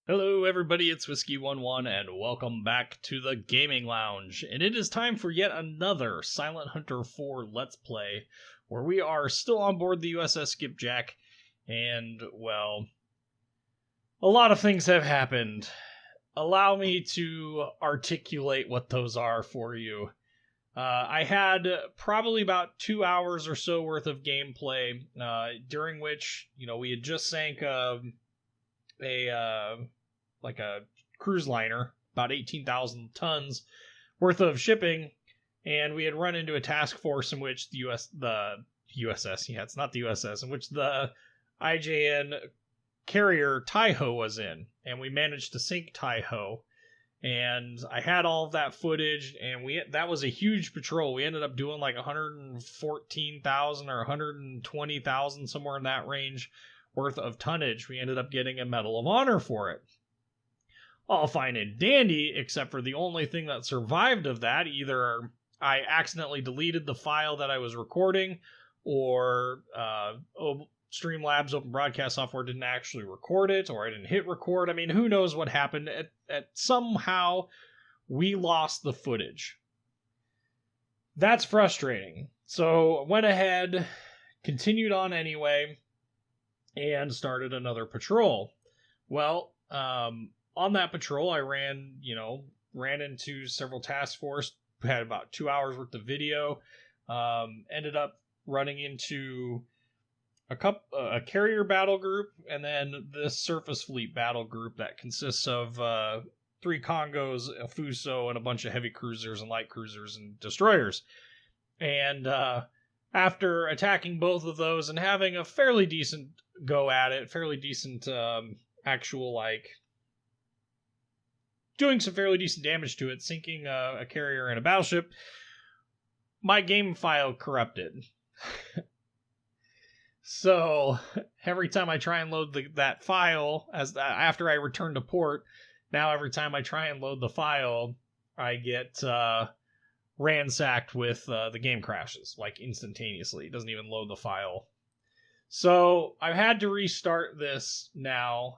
Hello everybody, it's Whiskey11 and welcome back to the Gaming Lounge. And it is time for yet another Silent Hunter 4 Let's Play, where we are still on board the USS Skipjack, and, well, a lot of things have happened. Allow me to articulate what those are for you. I had probably about 2 hours or so worth of gameplay, during which, we had just sank a cruise liner, about 18,000 tons worth of shipping, and we had run into a task force in which the USS, it's not the USS, in which the IJN carrier Taihou was in, and we managed to sink Taihou, and I had all of that footage, and that was a huge patrol. We ended up doing like 114,000 or 120,000, somewhere in that range, worth of tonnage. We ended up getting a Medal of Honor for it. All fine and dandy, except for the only thing that survived of that. Either I accidentally deleted the file that I was recording, or Streamlabs Open Broadcast Software didn't actually record it, or I didn't hit record. I mean, who knows what happened. Somehow, we lost the footage. That's frustrating. So, went ahead, continued on anyway, and started another patrol. Well, on that patrol, I ran into several task force, had about 2 hours worth of video, ended up running into a carrier battle group, and then this surface fleet battle group that consists of 3 Congos, a Fuso, and a bunch of heavy cruisers and light cruisers and destroyers. And after attacking both of those and having a fairly decent go at it, fairly decent doing some fairly decent damage to it, sinking a carrier and a battleship, my game file corrupted. So every time I try and load that file, after I return to port, now every time I try and load the file, I get ransacked with the game crashes, like instantaneously. It doesn't even load the file. So I've had to restart this now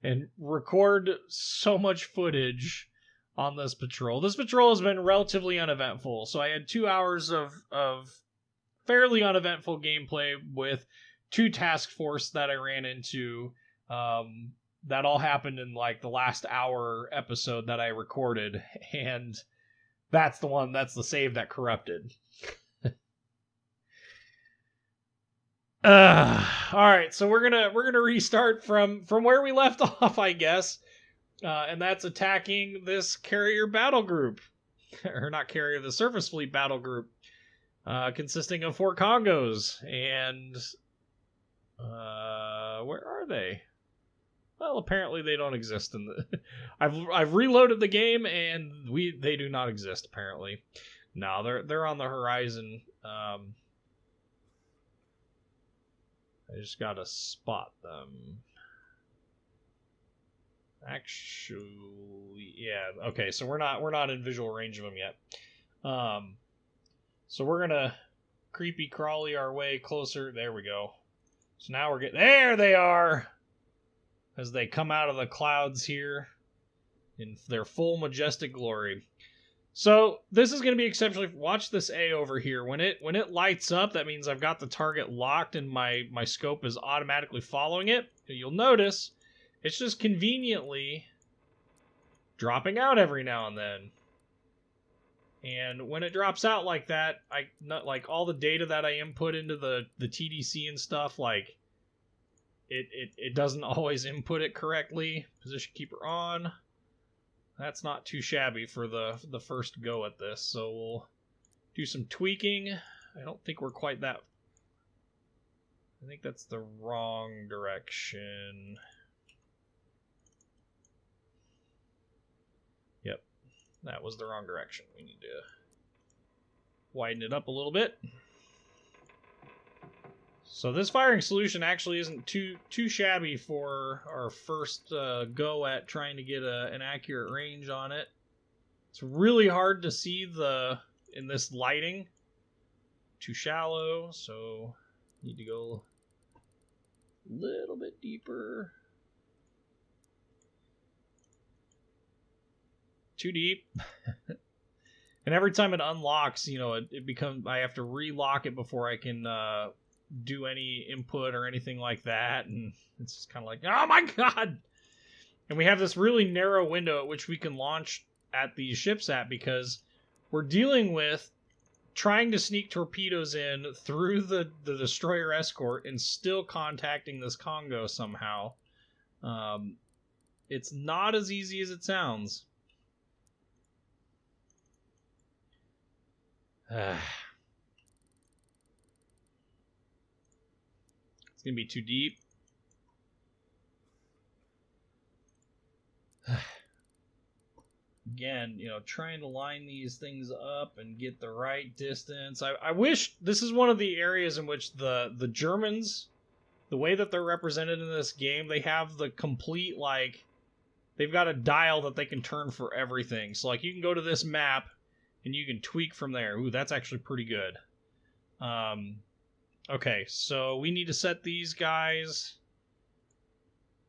and record so much footage on this patrol. This patrol has been relatively uneventful. So I had 2 hours of fairly uneventful gameplay with 2 task force that I ran into. That all happened in like the last hour episode that I recorded, and that's the save that corrupted. Alright, so we're gonna restart from where we left off, I guess. And that's attacking this carrier battle group. Or not carrier, the surface fleet battle group. Consisting of 4 Congos. And where are they? Well, apparently they don't exist in the I've reloaded the game and they do not exist, apparently. No, they're on the horizon. I just gotta spot them. Actually, yeah, okay, so we're not in visual range of them yet. So we're gonna creepy crawly our way closer. There we go. So now we're getting... There they are! As they come out of the clouds here in their full majestic glory. So this is going to be exceptionally... Watch this A over here. When it lights up, that means I've got the target locked and my scope is automatically following it. You'll notice it's just conveniently dropping out every now and then. And when it drops out like that, all the data that I input into the TDC and stuff, like it doesn't always input it correctly. Position keeper on. That's not too shabby for the first go at this, so we'll do some tweaking. I don't think we're quite that... I think that's the wrong direction. Yep, that was the wrong direction. We need to widen it up a little bit. So this firing solution actually isn't too shabby for our first go at trying to get an accurate range on it. It's really hard to see in this lighting. Too shallow, so need to go a little bit deeper. Too deep. And every time it unlocks, you know, it becomes... I have to relock it before I can do any input or anything like that. And it's just kind of like, oh my god! And we have this really narrow window at which we can launch at these ships at, because we're dealing with trying to sneak torpedoes in through the destroyer escort and still contacting this Kongou somehow. It's not as easy as it sounds. It's gonna be too deep. Again, you know, trying to line these things up and get the right distance. I wish this is one of the areas in which the Germans, the way that they're represented in this game, they have the complete, like, they've got a dial that they can turn for everything. So, like, you can go to this map and you can tweak from there. Ooh, that's actually pretty good. Okay, so we need to set these guys.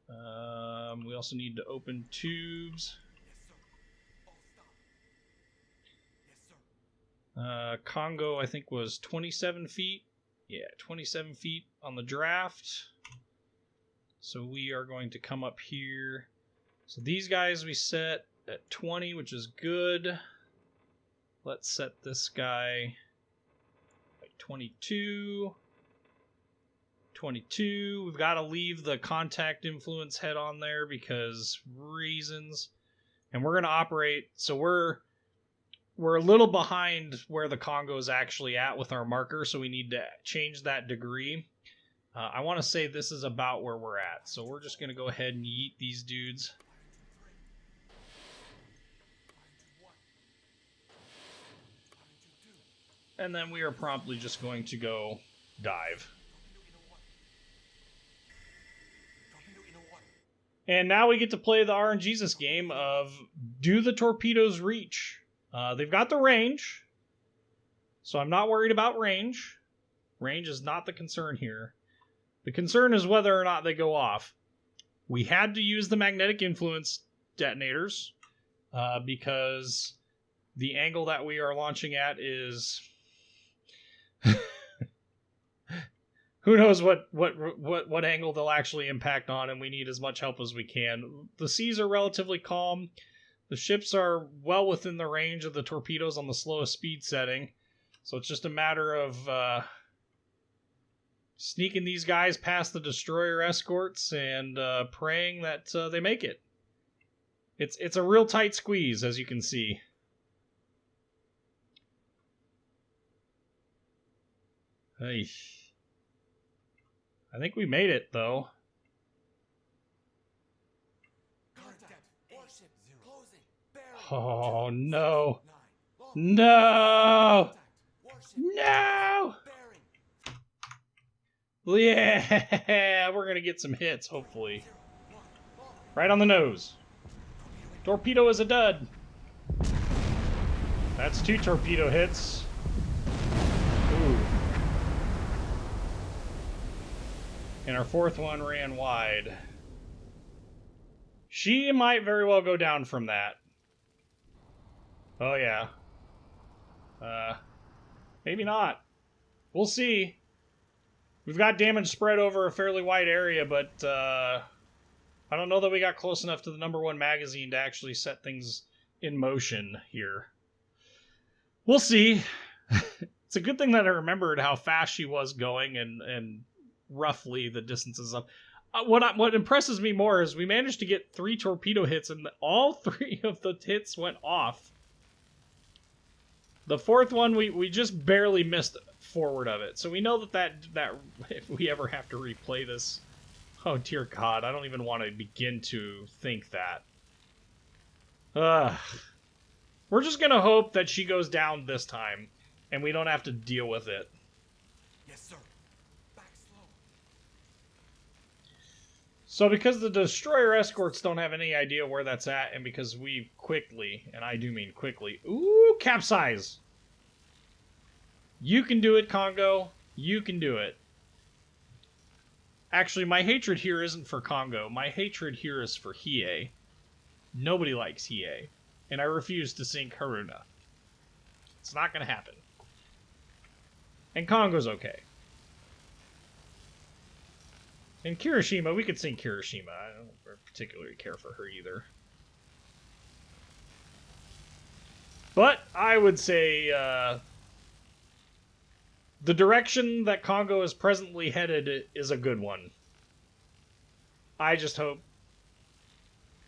We also need to open tubes. Kongou, I think, was 27 feet. Yeah, 27 feet on the draft. So we are going to come up here. So these guys we set at 20, which is good. Let's set this guy at 22. 22. We've got to leave the contact influence head on there because reasons. And we're going to operate, so we're a little behind where the Kongou is actually at with our marker, so we need to change that degree. I want to say this is about where we're at, so we're just going to go ahead and yeet these dudes. And then we are promptly just going to go dive. And now we get to play the RNGesus game of, do the torpedoes reach? They've got the range, so I'm not worried about range. Range is not the concern here. The concern is whether or not they go off. We had to use the magnetic influence detonators because the angle that we are launching at is... Who knows what angle they'll actually impact on, and we need as much help as we can. The seas are relatively calm. The ships are well within the range of the torpedoes on the slowest speed setting. So it's just a matter of sneaking these guys past the destroyer escorts and praying that they make it. It's a real tight squeeze, as you can see. Hey. I think we made it, though. Oh, no. No! No! Yeah! We're gonna get some hits, hopefully. Right on the nose. Torpedo is a dud. That's 2 torpedo hits. Ooh. And our 4th one ran wide. She might very well go down from that. Oh, yeah. Maybe not. We'll see. We've got damage spread over a fairly wide area, but I don't know that we got close enough to the #1 magazine to actually set things in motion here. We'll see. It's a good thing that I remembered how fast she was going and roughly the distances up. What impresses me more is we managed to get 3 torpedo hits, and all 3 of the hits went off. The 4th one, we just barely missed forward of it. So we know that if we ever have to replay this, oh dear God, I don't even want to begin to think that. We're just going to hope that she goes down this time, and we don't have to deal with it. Yes, sir. Back slow. So because the destroyer escorts don't have any idea where that's at, and because we quickly, and I do mean quickly, ooh, capsize! You can do it, Kongou. You can do it. Actually, my hatred here isn't for Kongou. My hatred here is for Hiei. Nobody likes Hiei. And I refuse to sink Haruna. It's not going to happen. And Kongo's okay. And Kirishima, we could sink Kirishima. I don't particularly care for her either. But I would say the direction that Congo is presently headed is a good one. I just hope...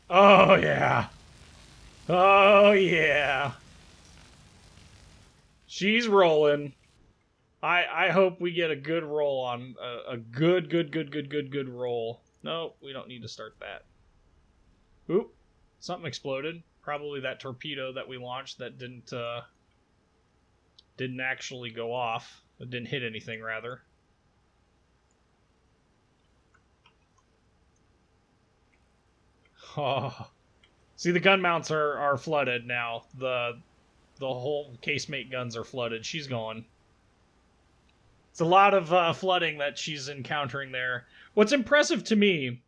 Oh, yeah. Oh, yeah. She's rolling. I hope we get a good roll on... A good roll. No, we don't need to start that. Oop. Something exploded. Probably that torpedo that we launched that didn't actually go off. It didn't hit anything, rather. Oh. See, the gun mounts are flooded now. The whole casemate guns are flooded. She's gone. It's a lot of flooding that she's encountering there. What's impressive to me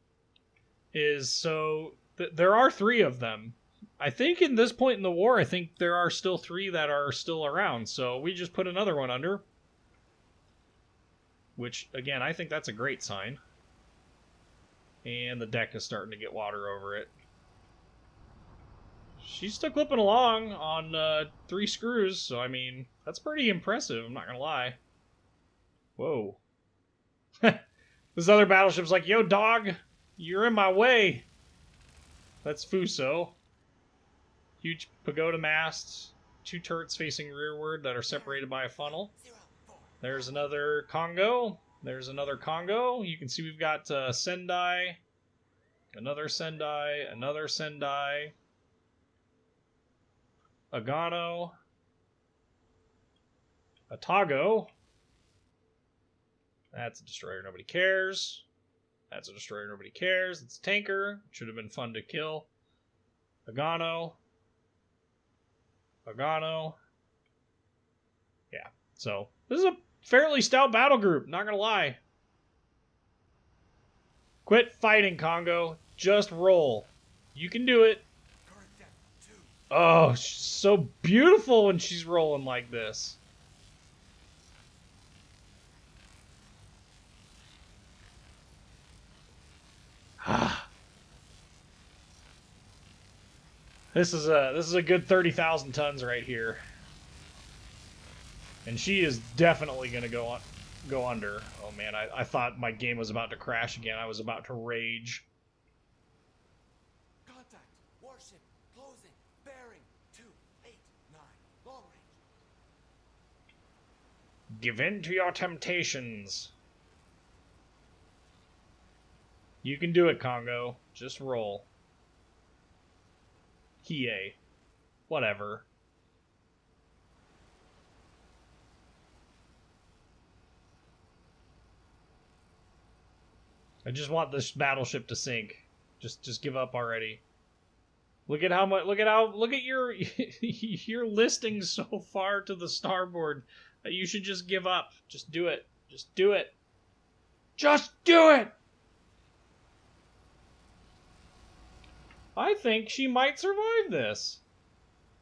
is, so there are 3 of them. I think in this point in the war, I think there are still 3 that are still around. So we just put another one under. Which, again, I think that's a great sign. And the deck is starting to get water over it. She's still clipping along on 3 screws, so I mean, that's pretty impressive, I'm not gonna lie. Whoa. This other battleship's like, yo, dog, you're in my way. That's Fuso. Huge pagoda masts, 2 turrets facing rearward that are separated by a funnel. There's another Congo. There's another Congo. You can see we've got Sendai, another Sendai, another Sendai, Agano, Atago. That's a destroyer nobody cares. That's a destroyer nobody cares. It's a tanker. Should have been fun to kill. Agano. Agano. Yeah, so this is a fairly stout battle group, not gonna lie. Quit fighting, Congo. Just roll. You can do it. Oh, she's so beautiful when she's rolling like this. This is a good 30,000 tons right here. And she is definitely going to go under. Oh man, I thought my game was about to crash again. I was about to rage. Contact. Warship. Closing. Bearing. 289. Long range. Give in to your temptations. You can do it, Congo. Just roll. Hiei. Whatever. I just want this battleship to sink. Just give up already. Look at how much. Look at your your listing so far to the starboard that you should just give up. Just do it. Just do it. Just do it. I think she might survive this.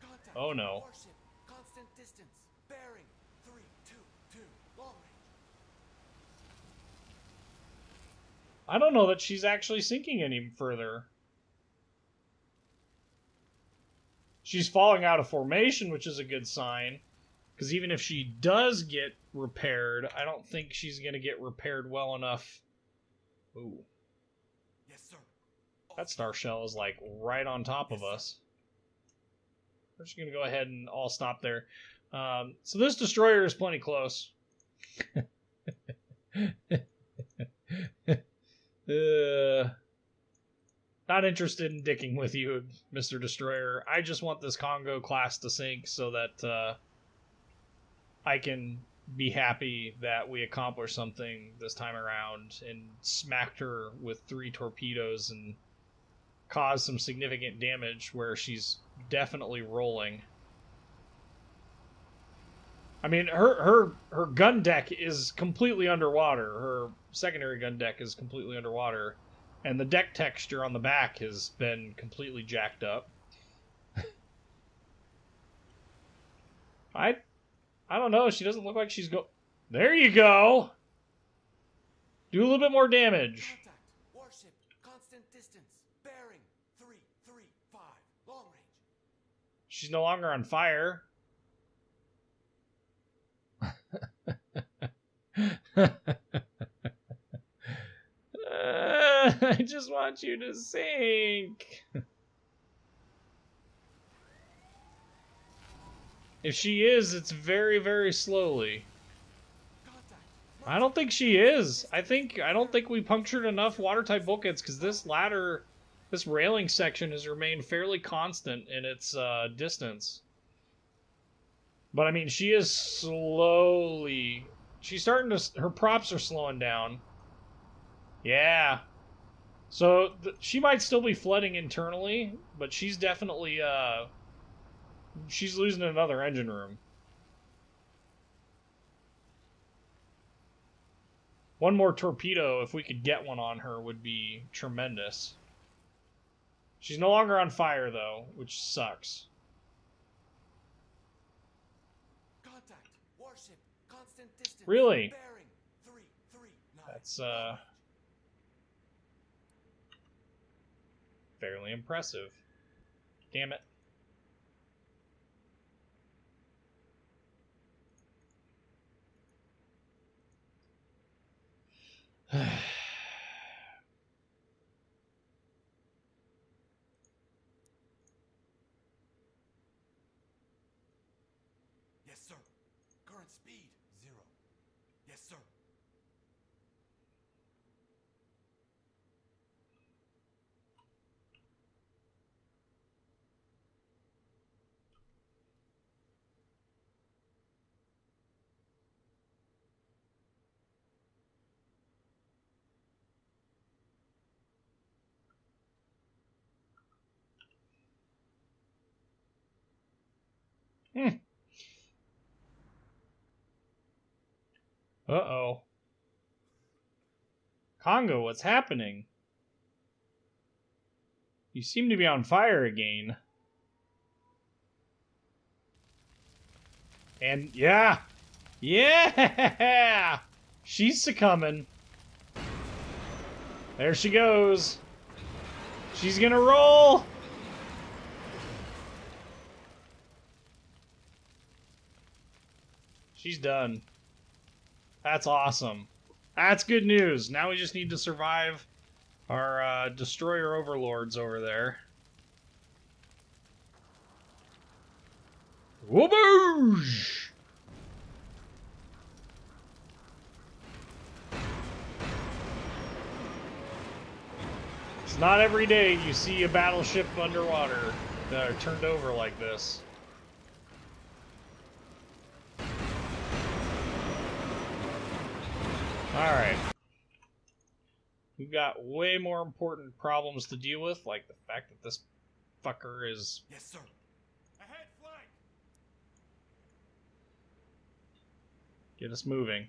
Contact. Oh no. Warship. Constant distance. Bearing. 322. Long range. I don't know that she's actually sinking any further. She's falling out of formation, which is a good sign. Because even if she does get repaired, I don't think she's going to get repaired well enough. Ooh. Yes, sir. That star shell is like right on top of us. We're just going to go ahead and all stop there. So this destroyer is plenty close. Not interested in dicking with you, Mr. Destroyer. I just want this Congo class to sink so that I can be happy that we accomplished something this time around and smacked her with 3 torpedoes and caused some significant damage where she's definitely rolling. I mean, her gun deck is completely underwater. Her secondary gun deck is completely underwater. And the deck texture on the back has been completely jacked up. I don't know. She doesn't look like she's go. There you go. Do a little bit more damage. Contact. Warship. Constant distance. Bearing. 335. Long range. She's no longer on fire. I just want you to sink. If she is, it's very, very slowly. Contact. I don't think she is. I don't think we punctured enough water-type bulkheads because this ladder, this railing section has remained fairly constant in its distance. But I mean, she is slowly. She's starting to. Her props are slowing down. Yeah. So she might still be flooding internally, but she's definitely she's losing another engine room. One more torpedo, if we could get one on her, would be tremendous. She's no longer on fire, though, which sucks. Contact. Warship. Constant distance. Really? Bearing. 339. That's, fairly impressive. Damn it. Yes, sir. Current speed. 0. Yes, sir. Uh-oh. Kongou, what's happening? You seem to be on fire again. And, yeah! Yeah! She's succumbing. There she goes. She's gonna roll! She's done. That's awesome. That's good news. Now we just need to survive our destroyer overlords over there. Whooboosh! It's not every day you see a battleship underwater that are turned over like this. Alright. We've got way more important problems to deal with, like the fact that this fucker is... Yes, sir. Ahead flank. Get us moving.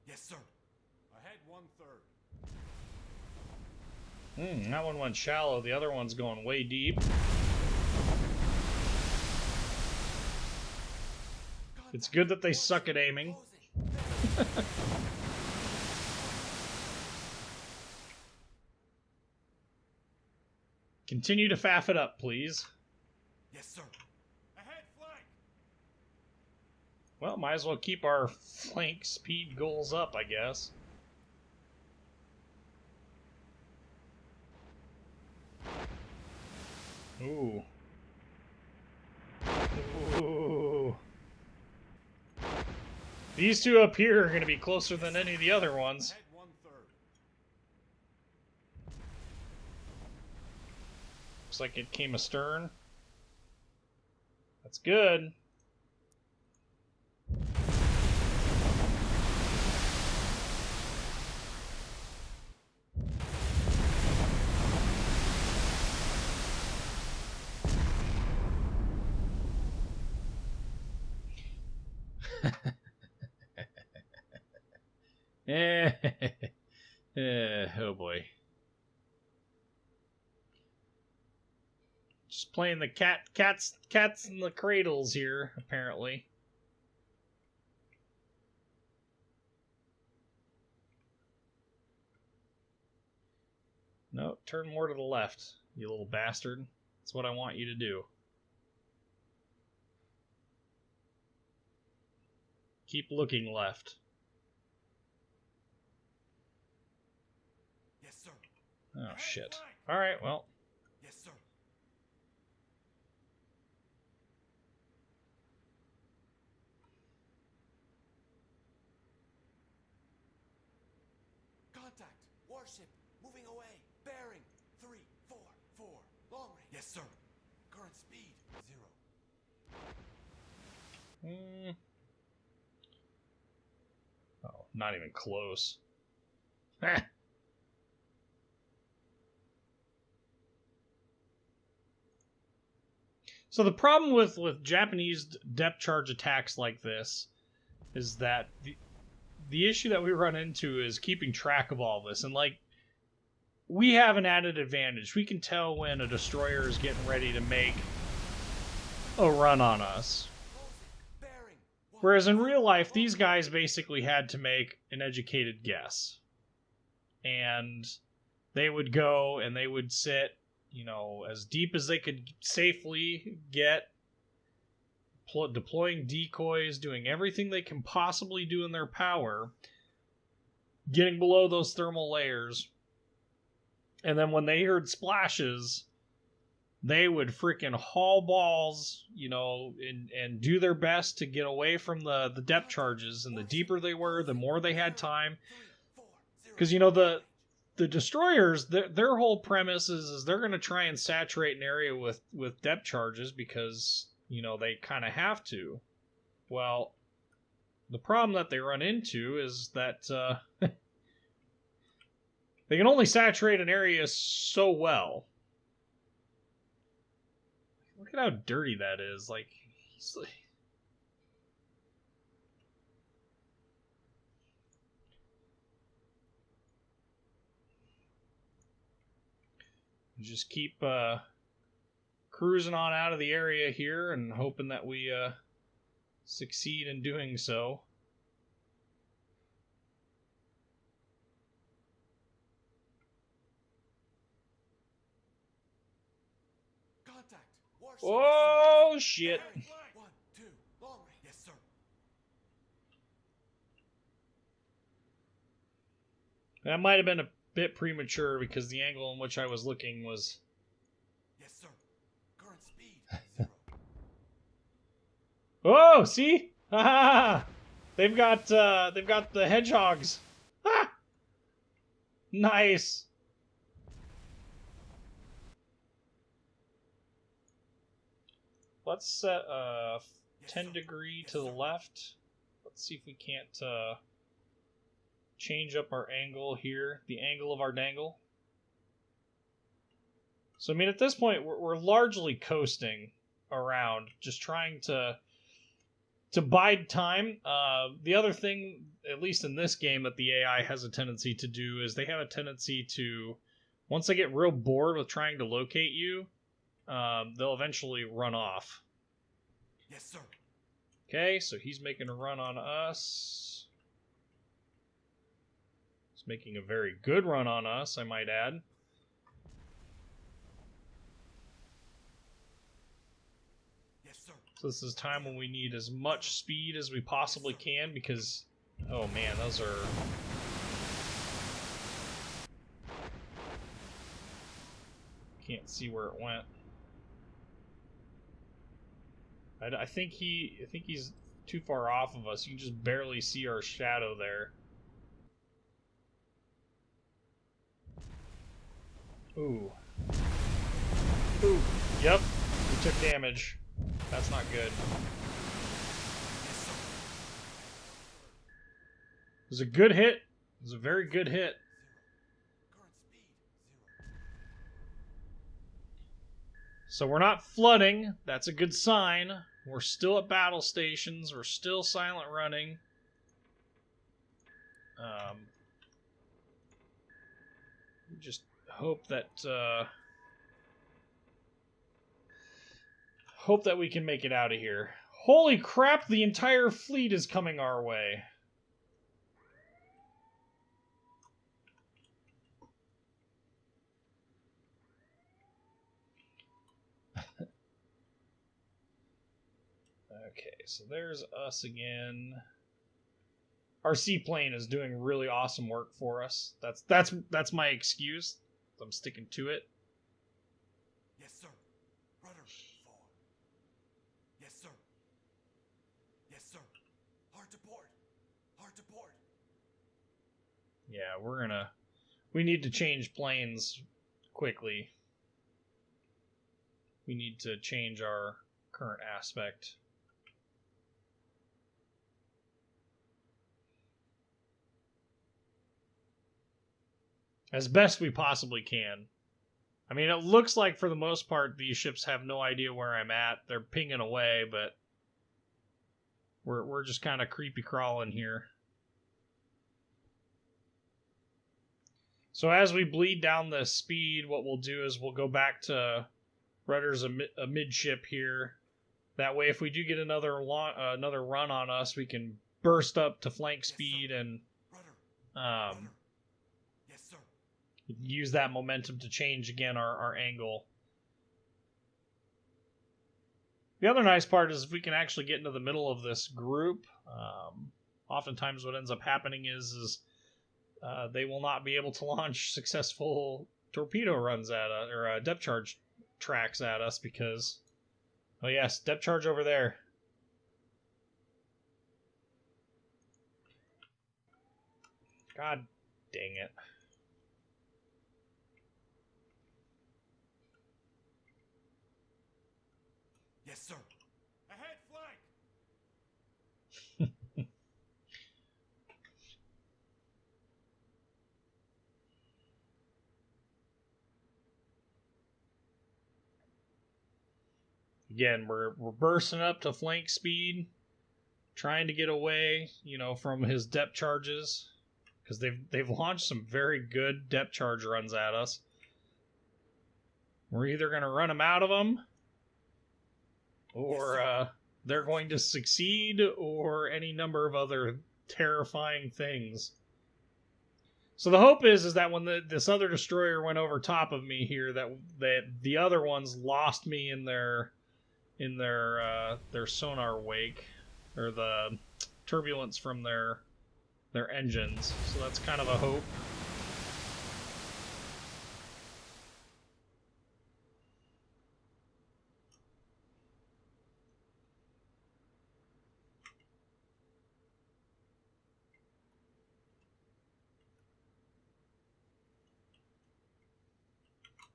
Yes, sir. Ahead 1/3. That one went shallow. The other one's going way deep. It's good that they suck at aiming. Continue to faff it up, please. Yes, sir. Ahead flank. Well, might as well keep our flank speed goals up, I guess. Ooh. Ooh. These two up here are going to be closer than any of the other ones. Ahead 1/3. Looks like it came astern. That's good. Oh boy. Just playing the cats in the cradles here, apparently. No, turn more to the left, you little bastard. That's what I want you to do. Keep looking left. Yes, sir. Oh, shit. Alright, well. Yes, sir. Contact. Warship. Moving away. Bearing. 344. Long range. Yes, sir. Current speed. 0. Oh, not even close. So the problem with Japanese depth charge attacks like this is that the issue that we run into is keeping track of all this. And, like, we have an added advantage. We can tell when a destroyer is getting ready to make a run on us. Whereas in real life, these guys basically had to make an educated guess. And they would go and they would sit, you know, as deep as they could safely get, deploying decoys, doing everything they can possibly do in their power, getting below those thermal layers. And then when they heard splashes, they would freaking haul balls, you know, and do their best to get away from the depth charges. And the deeper they were, the more they had time. Because, you know, the destroyers, their whole premise is they're going to try and saturate an area with depth charges because, you know, they kind of have to. Well, the problem that they run into is that they can only saturate an area so well. Look at how dirty that is. Like, he's like... Just keep cruising on out of the area here and hoping that we succeed in doing so. Contact. Warship. Oh, shit. 1, 2. Long range. Yes, sir. That might have been a bit premature because the angle in which I was looking was... Yes, sir. Current speed. 0. Oh, see? Ha! They've got the hedgehogs. Ha! Nice. Let's set 10 degree to the left. Let's see if we can't change up our angle here, the angle of our dangle. So, I mean, at this point, we're largely coasting around, just trying to bide time. The other thing, at least in this game, that the AI has a tendency to do is they have a tendency to, once they get real bored with trying to locate you, they'll eventually run off. Yes, sir. Okay, so he's making a run on us. He's making a very good run on us, I might add. Yes, sir. So this is time when we need as much speed as we possibly can because, oh man, those are... Can't see where it went. I think he's too far off of us. You can just barely see our shadow there. Ooh. Ooh. Yep. We took damage. That's not good. It was a good hit. It was a very good hit. Current speed. 0. So we're not flooding. That's a good sign. We're still at battle stations. We're still silent running. Just hope that we can make it out of here. Holy crap, the entire fleet is coming our way. Okay, so there's us again. Our seaplane is doing really awesome work for us. That's my excuse. I'm sticking to it. Yes, sir. Rudder 4. Yes, sir. Yes, sir. Hard to port. Hard to port. Yeah, we need to change planes quickly. We need to change our current aspect. As best we possibly can. I mean, it looks like for the most part these ships have no idea where I'm at. They're pinging away, but we're just kind of creepy crawling here. So as we bleed down the speed, what we'll do is we'll go back to rudders amidship here. That way, if we do get another run on us, we can burst up to flank speed and Rudder. Yes, sir. use that momentum to change again our angle. The other nice part is if we can actually get into the middle of this group, oftentimes what ends up happening is they will not be able to launch successful torpedo runs at us, or depth charge tracks at us because, oh yes, depth charge over there. God dang it. Yes, sir. Ahead, flank. Again, we're bursting up to flank speed, trying to get away, from his depth charges, because they've launched some very good depth charge runs at us. We're either going to run them out of them, or they're going to succeed, or any number of other terrifying things. So the hope is that when this other destroyer went over top of me here, that the other ones lost me in their sonar wake, or the turbulence from their engines. So that's kind of a hope.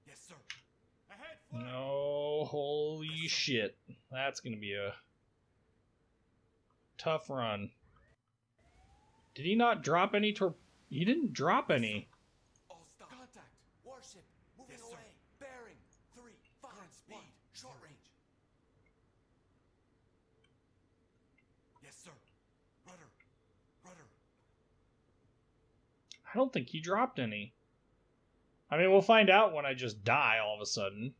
Yes, sir. Ahead, flank. No, holy shit. That's going to be a tough run. Did he not drop any He didn't drop any. All stop. Contact. Warship. Moving away. Bearing. 3, 5, current speed. Short range. Yes, sir. Rudder. I don't think he dropped any. I mean, we'll find out when I just die all of a sudden.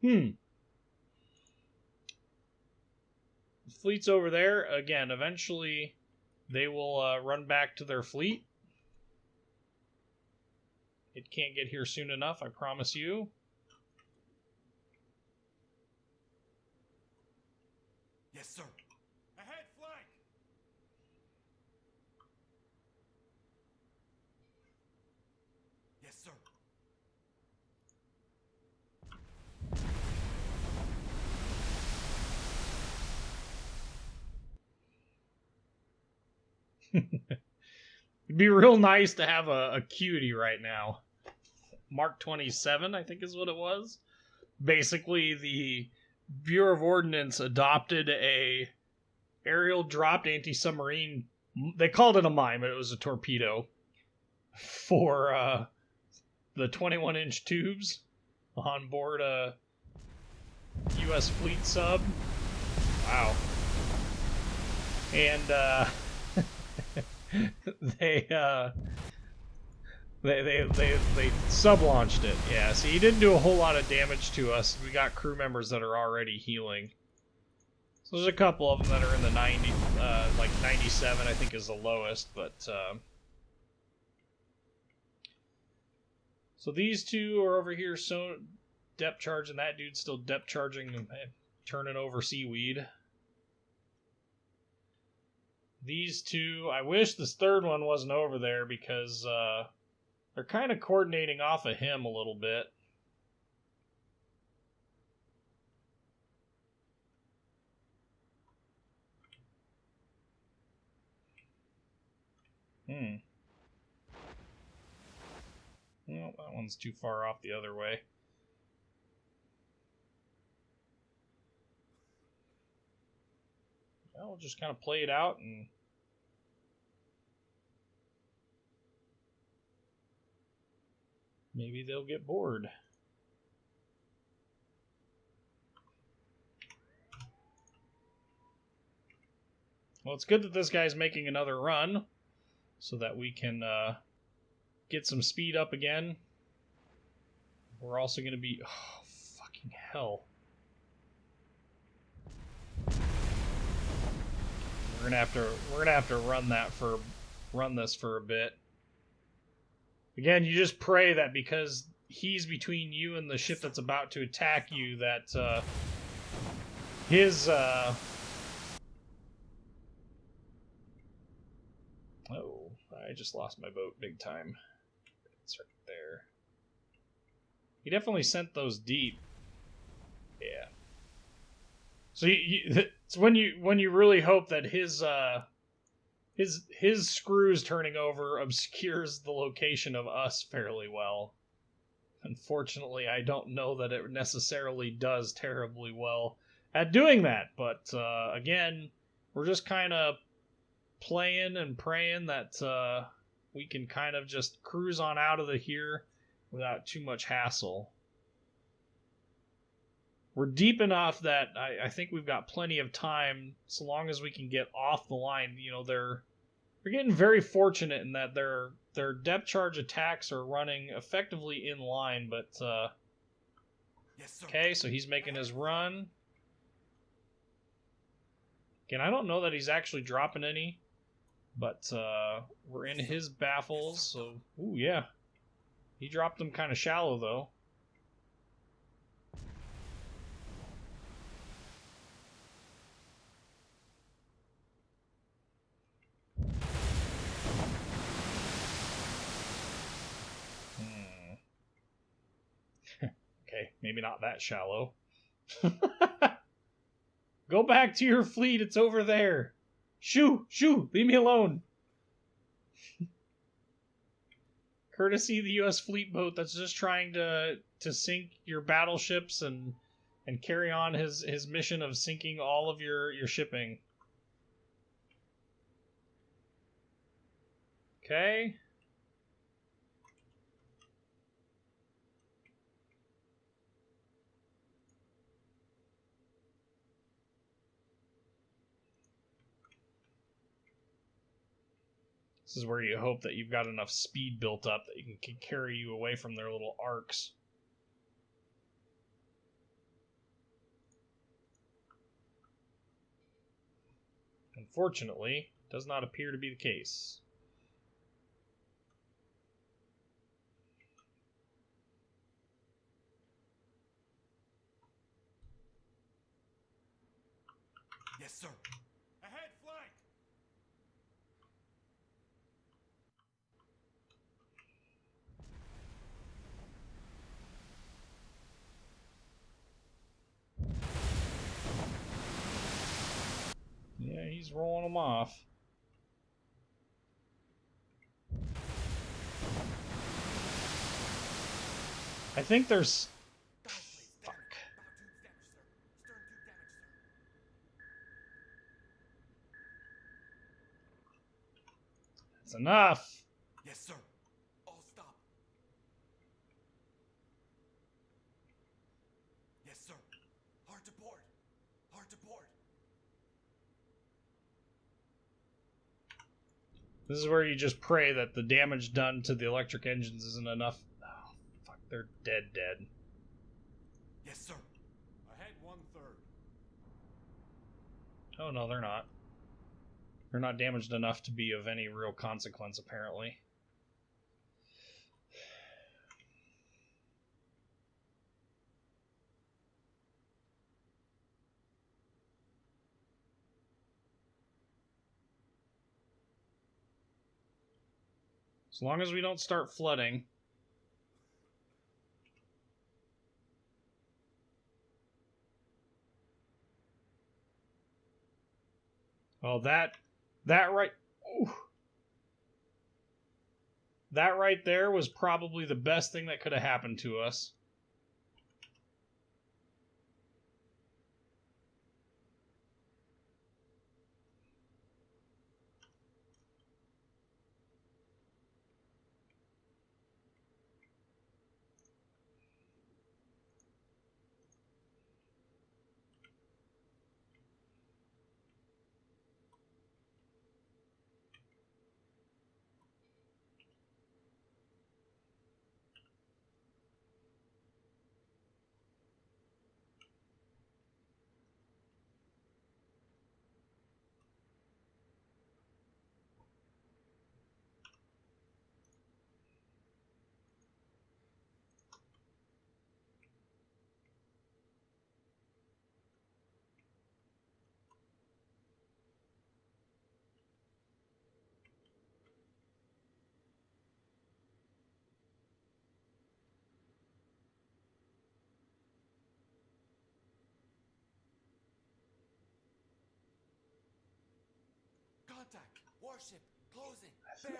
The fleet's over there. Again, eventually they will run back to their fleet. It can't get here soon enough, I promise you. Yes, sir. Ahead, flank. Yes, sir. It'd be real nice to have a cutie right now. Mark 27, I think is what it was. Basically, the Bureau of Ordnance adopted a aerial dropped anti-submarine they called it a mine, but it was a torpedo for the 21-inch tubes on board a U.S. fleet sub. Wow. And they sub-launched it. Yeah, so he didn't do a whole lot of damage to us. We got crew members that are already healing. So there's a couple of them that are in the 90, like 97, I think is the lowest, but so these two are over here, so depth charging. That dude's still depth charging and turning over seaweed. These two, I wish this third one wasn't over there because they're kind of coordinating off of him a little bit. Well, that one's too far off the other way. Well, we'll just kind of play it out and maybe they'll get bored. Well, it's good that this guy's making another run so that we can get some speed up again. We're also going to be... Oh, fucking hell. We're gonna have to run this for a bit. Again, you just pray that because he's between you and the ship that's about to attack you, that his oh, I just lost my boat big time. It's right there. He definitely sent those deep. Yeah. So it's when you really hope that his screws turning over obscures the location of us fairly well. Unfortunately, I don't know that it necessarily does terribly well at doing that. But again, we're just kind of playing and praying that we can kind of just cruise on out of here without too much hassle. We're deep enough that I think we've got plenty of time, so long as we can get off the line. You know, they're getting very fortunate in that their depth charge attacks are running effectively in line, but Yes, sir. okay, so he's making his run. Again, I don't know that he's actually dropping any, but we're in his baffles, so ooh yeah. He dropped them kind of shallow though. Okay, maybe not that shallow. Go back to your fleet, it's over there. Shoo, leave me alone. Courtesy the U.S. fleet boat that's just trying to sink your battleships and carry on his mission of sinking all of your shipping. Okay. This is where you hope that you've got enough speed built up that you can carry you away from their little arcs. Unfortunately, does not appear to be the case. Yes, sir. Ahead, flank. Yeah, he's rolling them off. I think there's... Fuck. enough. Yes, sir. All stop. Yes, sir. Hard to port. Hard to port. This is where you just pray that the damage done to the electric engines isn't enough. Oh, fuck, they're dead. Yes, sir. Ahead 1/3. Oh, no, they're not. They're not damaged enough to be of any real consequence, apparently. As long as we don't start flooding. Well, that right... Ooh. That right there was probably the best thing that could have happened to us. Contact. Warship. Closing.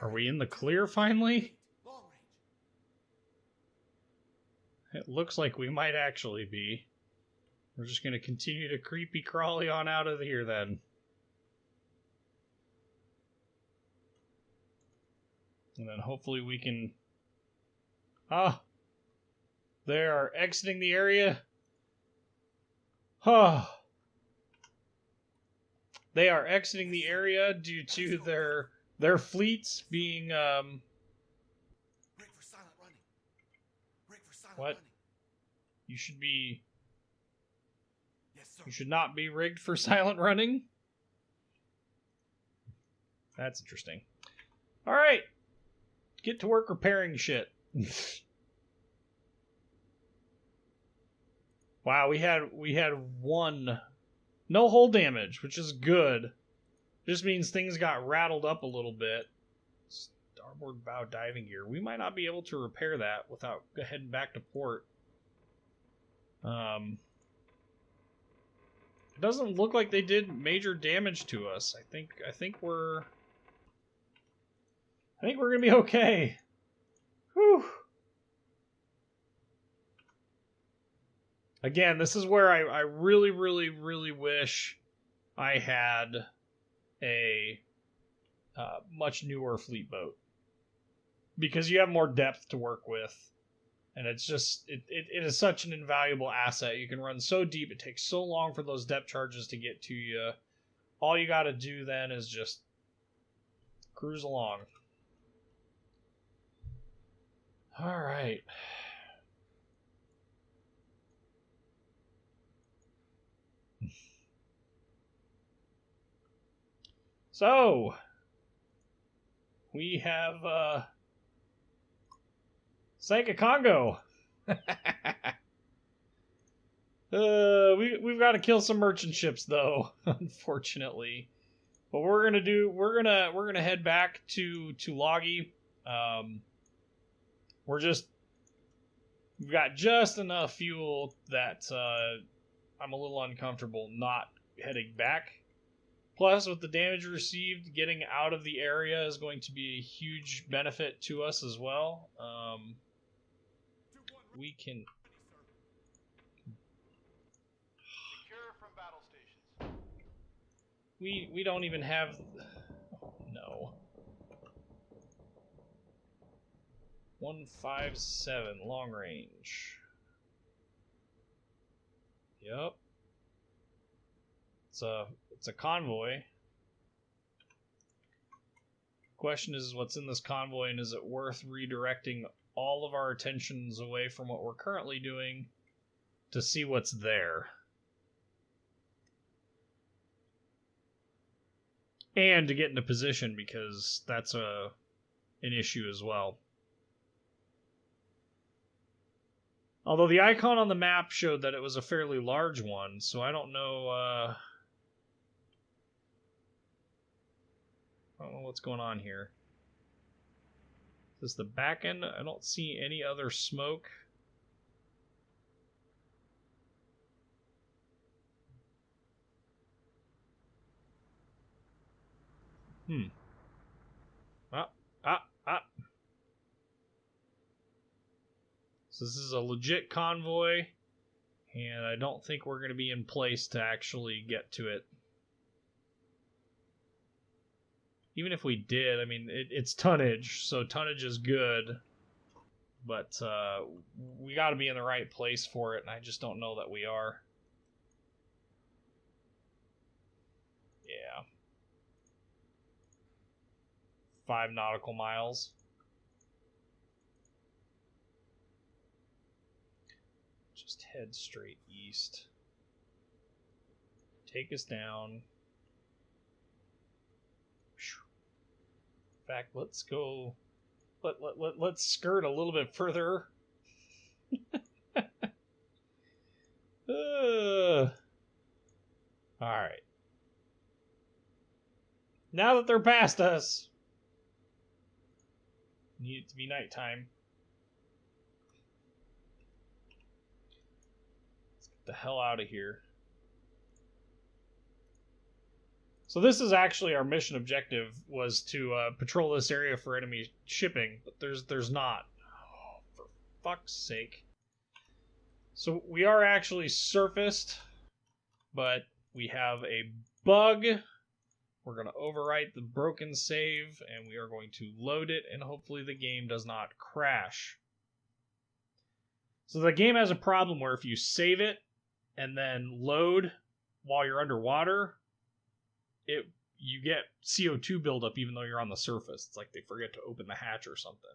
Are we in the clear finally? Long range. It looks like we might actually be. We're just going to continue to creepy crawly on out of here then. And then hopefully we can... Ah! They are exiting the area. Ah! They are exiting the area due to their fleets being... Rig for silent running. Rig for silent What? running. You should be... Yes, sir. You should not be rigged for silent running? That's interesting. Alright. Get to work repairing shit. Wow, we had one... No hull damage, which is good. Just means things got rattled up a little bit. Starboard bow diving gear. We might not be able to repair that without heading back to port. It doesn't look like they did major damage to us. I think we're gonna be okay. Whew. Again, this is where I really, really, really wish I had a much newer fleet boat. Because you have more depth to work with. And it's just, it is such an invaluable asset. You can run so deep, it takes so long for those depth charges to get to you. All you gotta do then is just cruise along. Alright. So, we have sank a Congo. We've got to kill some merchant ships though, unfortunately. But we're gonna head back to Loggy. We've got just enough fuel that I'm a little uncomfortable not heading back. Plus, with the damage received, getting out of the area is going to be a huge benefit to us as well. We can... Secure from battle stations. We don't even have... Oh, no. 157 long range. Yep. It's a convoy. Question is what's in this convoy, and is it worth redirecting all of our attentions away from what we're currently doing to see what's there? And to get into position, because that's an issue as well. Although the icon on the map showed that it was a fairly large one, so I don't know. I don't know what's going on here. Is this the back end? I don't see any other smoke. So this is a legit convoy, and I don't think we're going to be in place to actually get to it. Even if we did, I mean, it's tonnage, so tonnage is good, but we got to be in the right place for it, and I just don't know that we are. Yeah. 5 nautical miles. Just head straight east. Take us down. In fact, let's go. Let's skirt a little bit further. Alright. Now that they're past us, need it to be nighttime. Let's get the hell out of here. So this is actually our mission objective, was to patrol this area for enemy shipping, but there's not. Oh, for fuck's sake. So we are actually surfaced, but we have a bug. We're going to overwrite the broken save, and we are going to load it, and hopefully the game does not crash. So the game has a problem where if you save it and then load while you're underwater, you get CO2 buildup even though you're on the surface. It's like they forget to open the hatch or something.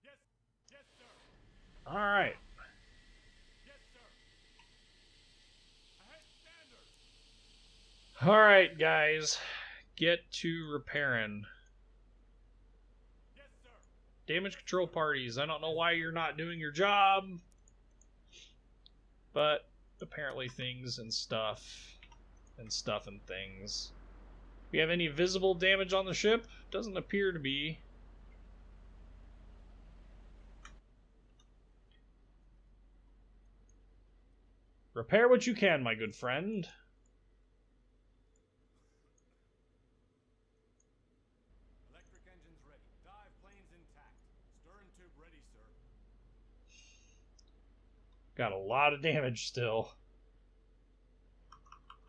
Yes, sir. All right. Yes, sir. Ahead, standard. All right, guys. Get to repairing. Yes, sir. Damage control parties. I don't know why you're not doing your job, but apparently things and stuff and things. We have any visible damage on the ship? Doesn't appear to be. Repair what you can, my good friend. Electric engines ready. Dive planes intact. Stern tube ready, sir. Got a lot of damage still.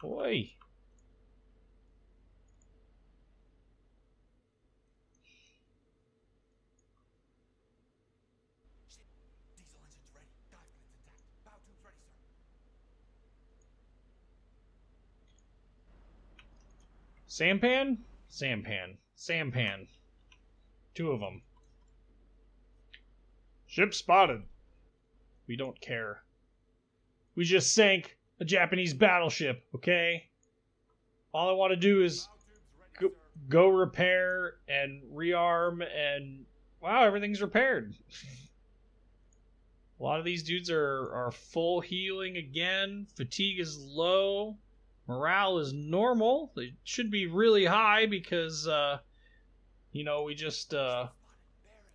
Boy. Shit. Diesel engines ready. Dive planes intact. Bow tubes ready, sir. Sampan? Sampan. Sampan. 2 of them. Ship spotted. We don't care. We just sank a Japanese battleship, okay? All I want to do is Bow tubes ready, sir. go repair and rearm, and wow, everything's repaired. A lot of these dudes are full healing again. Fatigue is low. Morale is normal. It should be really high because, we just, Spotted. Bearing.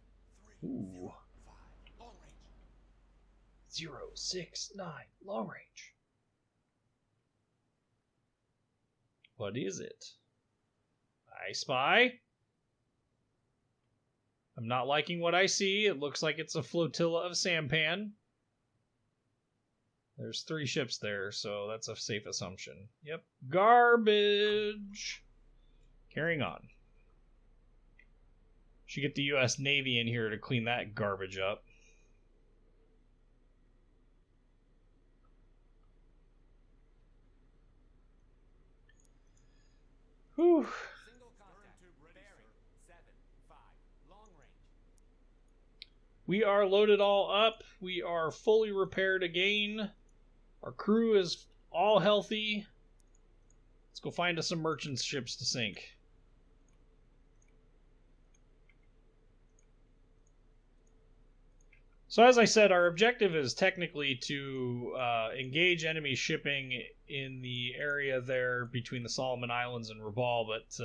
3, Ooh. 0, 5. Long range. 069 long range. What is it? I spy. I'm not liking what I see. It looks like it's a flotilla of sampan. There's 3 ships there, so that's a safe assumption. Yep. Garbage. Carrying on. Should get the U.S. Navy in here to clean that garbage up. Whew. Single contact. Bearing 7-5. Long range. We are loaded all up. We are fully repaired again. Our crew is all healthy. Let's go find us some merchant ships to sink. So as I said, our objective is technically to engage enemy shipping in the area there between the Solomon Islands and Rabaul, but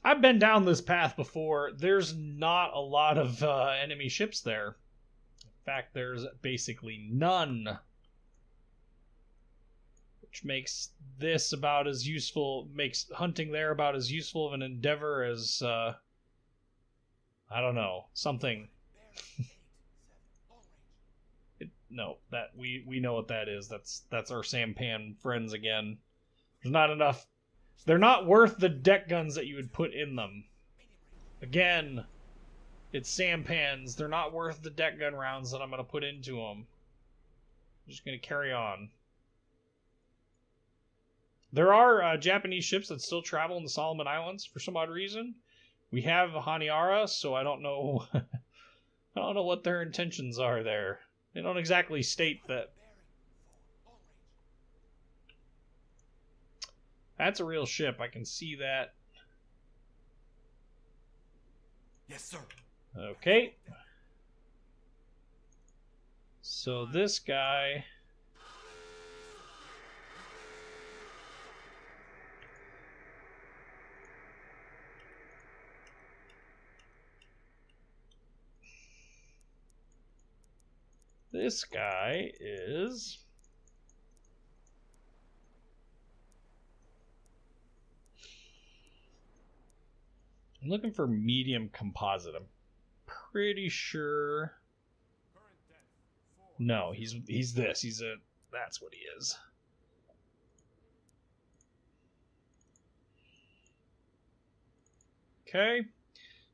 I've been down this path before. There's not a lot of enemy ships there. In fact, there's basically none. Which makes this about as useful, makes hunting there about as useful of an endeavor as, I don't know, something. No, that we know what that is. That's our sampan friends again. There's not enough. They're not worth the deck guns that you would put in them. Again, it's sampans. They're not worth the deck gun rounds that I'm going to put into them. I'm just going to carry on. There are Japanese ships that still travel in the Solomon Islands for some odd reason. We have Haniara, so I don't know. I don't know what their intentions are there. They don't exactly state that. That's a real ship. I can see that. Yes, sir. Okay. So this guy. This guy is... I'm looking for medium composite. I'm pretty sure... No, he's this. He's a... That's what he is. Okay.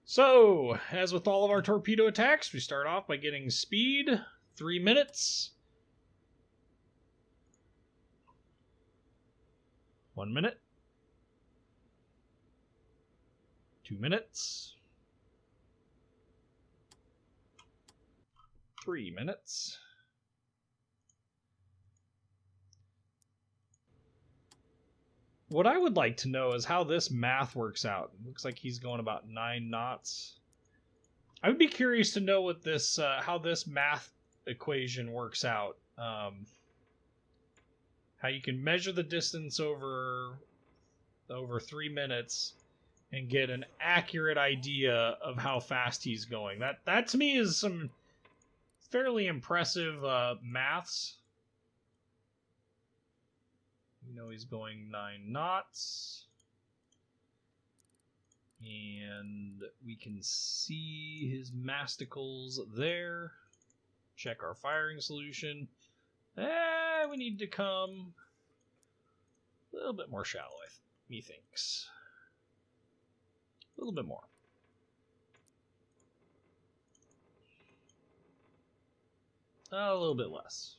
So, as with all of our torpedo attacks, we start off by getting speed... 3 minutes. 1 minute. 2 minutes. 3 minutes. What I would like to know is how this math works out. It looks like he's going about 9 knots. I would be curious to know what this, how this math equation works out. How you can measure the distance over 3 minutes and get an accurate idea of how fast he's going. That to me is some fairly impressive maths. You know he's going 9 knots. And we can see his masticles there. Check our firing solution. We need to come a little bit more shallow, methinks. A little bit more. A little bit less.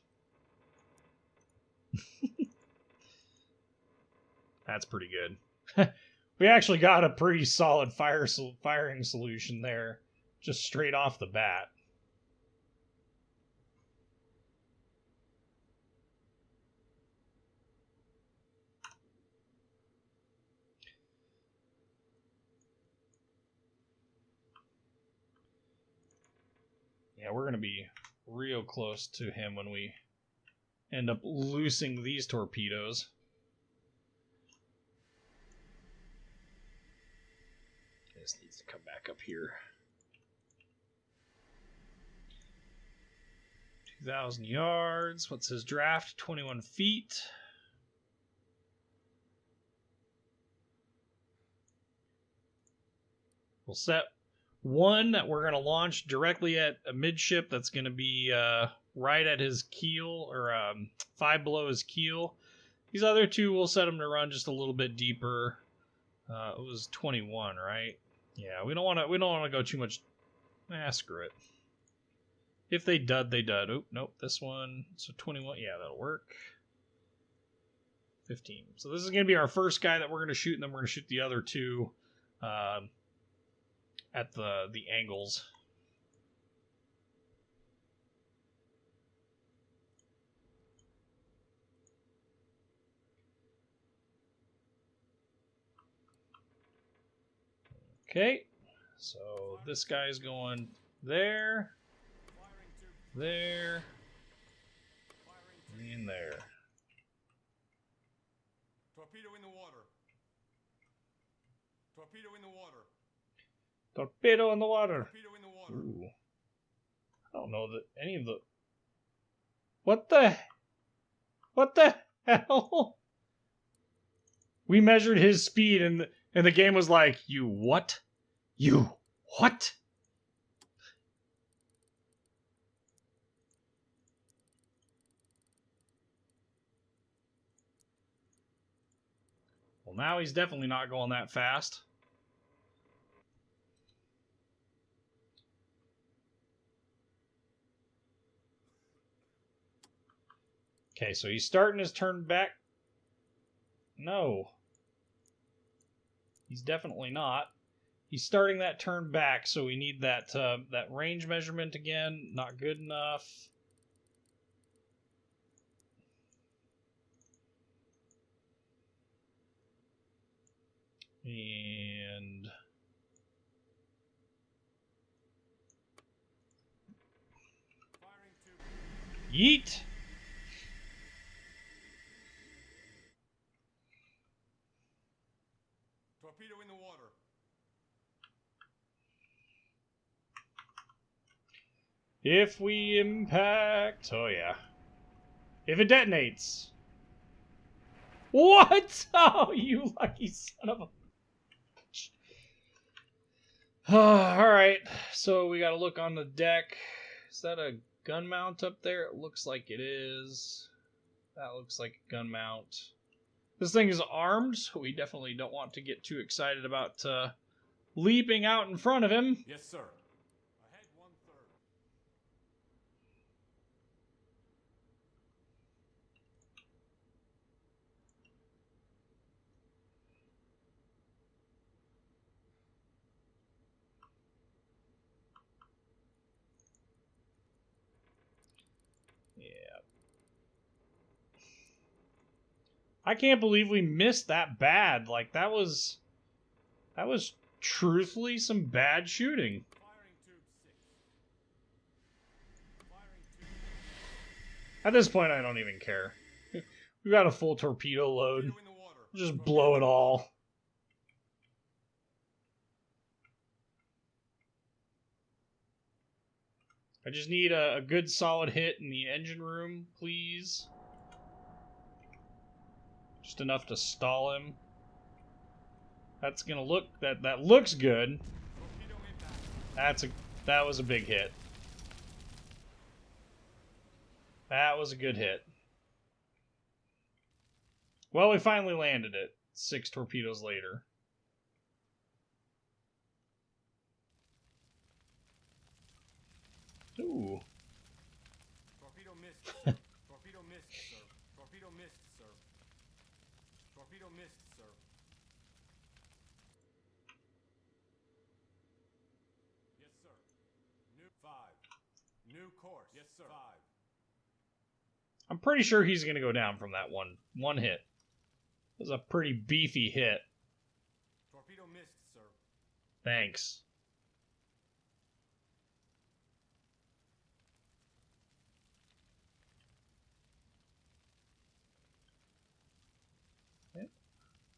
That's pretty good. We actually got a pretty solid firing solution there, just straight off the bat. Yeah, we're going to be real close to him when we end up loosing these torpedoes. This needs to come back up here. 2,000 yards. What's his draft? 21 feet. We'll set one that we're going to launch directly at a midship that's going to be right at his keel, or 5 below his keel. These other two, we'll set them to run just a little bit deeper. It was 21, right? Yeah, we don't want to go too much. Screw it. If they dud, they dud. Oh, nope, this one. So 21, yeah, that'll work. 15. So this is going to be our first guy that we're going to shoot, and then we're going to shoot the other two at the angles. Okay, so this guy's going there, there, and there. Torpedo in the water. Torpedo in the water. Torpedo in the water. Torpedo in the water. Ooh. I don't know that any of the... What the hell? We measured his speed and the game was like, you what? You what? Well, now he's definitely not going that fast. Okay, so he's starting his turn back. No. He's definitely not. He's starting that turn back, so we need that that range measurement again. Not good enough. And yeet. Torpedo in the water. If we impact... Oh, yeah. If it detonates. What? Oh, you lucky son of a... Alright, so we gotta look on the deck. Is that a gun mount up there? It looks like it is. That looks like a gun mount. This thing is armed, so we definitely don't want to get too excited about leaping out in front of him. Yes, sir. Ahead 1/3. Yeah. I can't believe we missed that bad. Like, that was truthfully some bad shooting. Firing tube 6. Firing tube. At this point, I don't even care. We got a full torpedo load. Torpedo in the water. We'll just Torpedo blow in it the all. water. I just need a good solid hit in the engine room, please. Just enough to stall him. That's gonna look that looks good. Torpedo impact. That was a big hit. That was a good hit. Well, we finally landed it 6 torpedoes later. Ooh. Torpedo missed, sir. Torpedo missed, sir. Torpedo missed, sir. Torpedo missed, sir. Yes, sir. New 5. New course. Yes, sir. 5. I'm pretty sure he's going to go down from that one hit. It was a pretty beefy hit. Torpedo missed, sir. Thanks.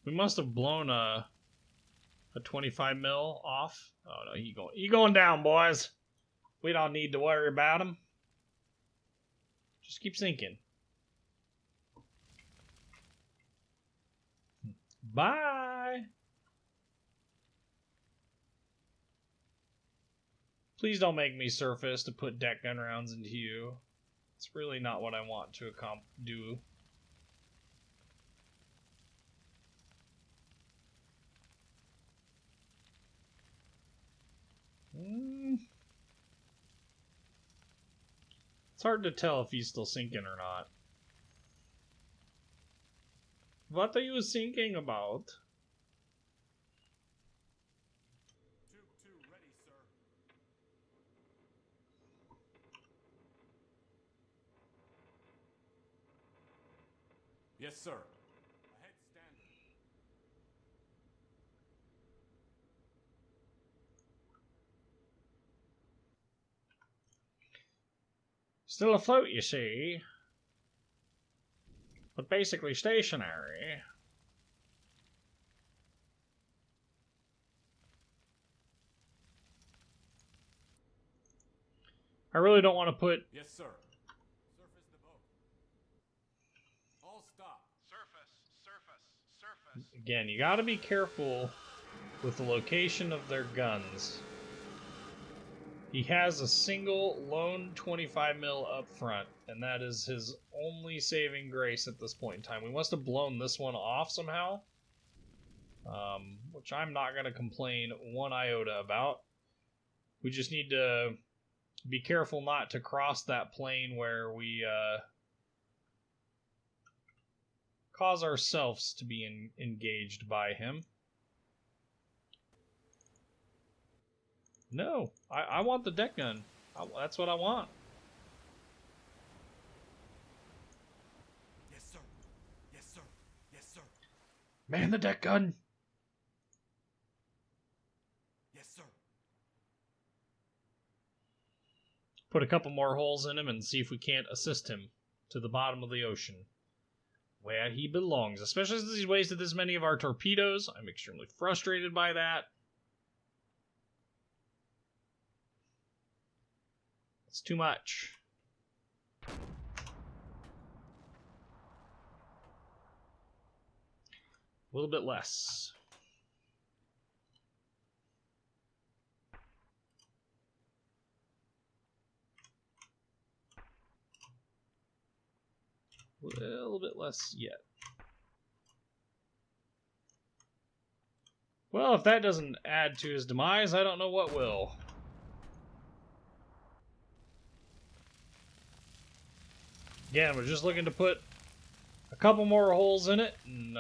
We must have blown a 25 mil off. Oh no, he going down, boys. We don't need to worry about him. Just keep sinking. Bye. Please don't make me surface to put deck gun rounds into you. It's really not what I want to do. hard to tell if he's still sinking or not. What are you thinking about? Tube 2 ready, sir. Yes, sir. Ahead standard. Still afloat, you see. But basically stationary. I really don't want to put... Yes, sir. Surface the boat. All stop. Surface. Again, you gotta be careful with the location of their guns. He has a single lone 25 mil up front, and that is his only saving grace at this point in time. We must have blown this one off somehow, which I'm not going to complain one iota about. We just need to be careful not to cross that plane where we cause ourselves to be engaged by him. No, I want the deck gun. That's what I want. Yes, sir. Yes, sir. Yes, sir. Man the deck gun. Yes, sir. Put a couple more holes in him and see if we can't assist him to the bottom of the ocean, where he belongs. Especially since he's wasted this many of our torpedoes. I'm extremely frustrated by that. It's too much. A little bit less. A little bit less yet. Well, if that doesn't add to his demise, I don't know what will. Again, we're just looking to put a couple more holes in it and